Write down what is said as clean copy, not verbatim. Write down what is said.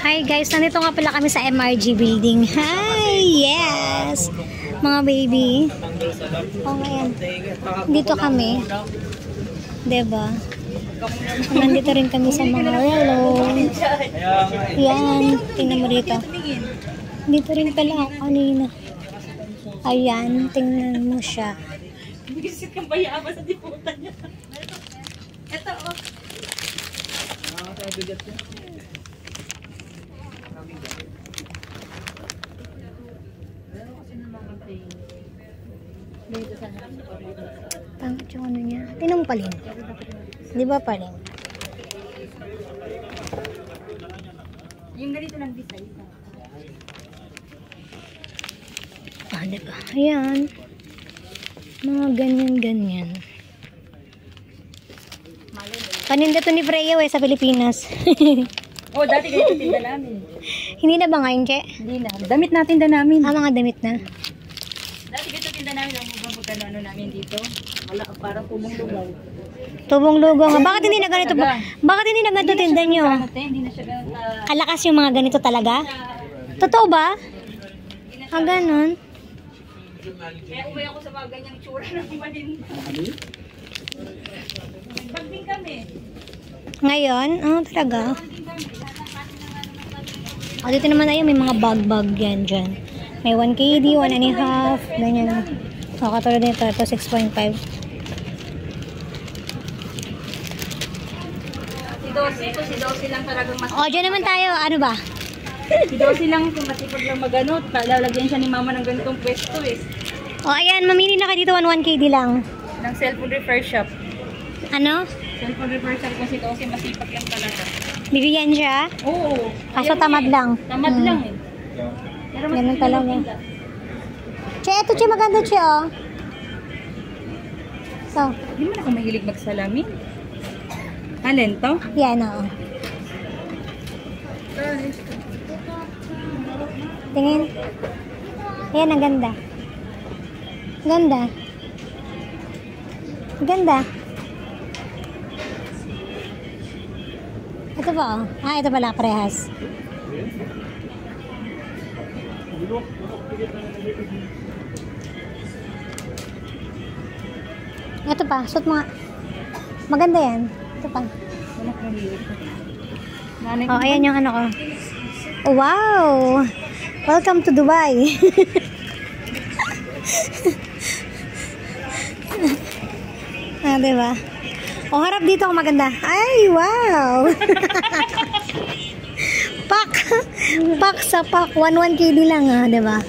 Hi guys, nandito nga pala kami sa MRG building. Hi! Yes! Mga baby. O ngayon. Dito kami. Diba? Nandito rin kami sa mga relo. Yan. Tingnan mo dito. Dito rin pala ako kanina. Ayan. Tingnan mo siya. Bisit kang bayaba sa diputan niya. Ito oh. Pangit yung ano niya. Tingnan mo paling. Di ba paling? Yung ganito lang design. Ah, diba? Ayan. Mga ganyan-ganyan. Kaninda to ni Freya sa Pilipinas. Oh, dati ganito tinda namin. Hindi na ba ngayon, Che? Hindi na. Damit natin da namin. Ah, mga damit na. Dati ganito tinda namin. Ang magkano ano namin dito. Wala, parang tubong lugaw. Tubong lugaw nga. Bakit hindi na ganito? Bakit hindi na ganito tinda nyo? Hindi na siya ganito. Kalakas yung mga ganito talaga? Totoo ba? Ah, ganon. Kaya umay ako sa mga ganyang tsura ng maninda. Nagbagding kami. Ngayon? Oh, talaga? Oh, dito naman tayo, may mga bag-bag yan dyan. May 1 KD, 1.5, ganyan. So, katulad nito, ito 6.5. Si Dosi lang talagang mas... Oh, dyan naman tayo. Ano ba? Si Dosi lang, kung masipag lang maganot, lalagyan siya ni mama ng ganitong pwesto eh. Oh, ayan, mamili na ka dito, 1 KD lang. Ng cellphone repair shop. Ano? Cellphone repair shop kasi Dosi masipag lang talaga. Bibigyan siya? Oo. Kaso tamad lang. Tamad lang eh. Pero mas Ganun talaga. Che, ito Che, maganda Che, oh. So, Hindi mo na ako mahilig magsalamin. Alin to? yan, oh. Tingin. Ayan, ang ganda. Ganda. Ganda. Ito ba, oh? Ah, ito pala, parehas. Ito pa, suot mga... Maganda yan. Ito pa. Oh, ayan yung ano ko. Oh, wow! Welcome to Dubai! Ah, diba? Oh, harap dito ako maganda. Ay, wow! Pak! Pak sa pak. 1 KD lang, ah, diba?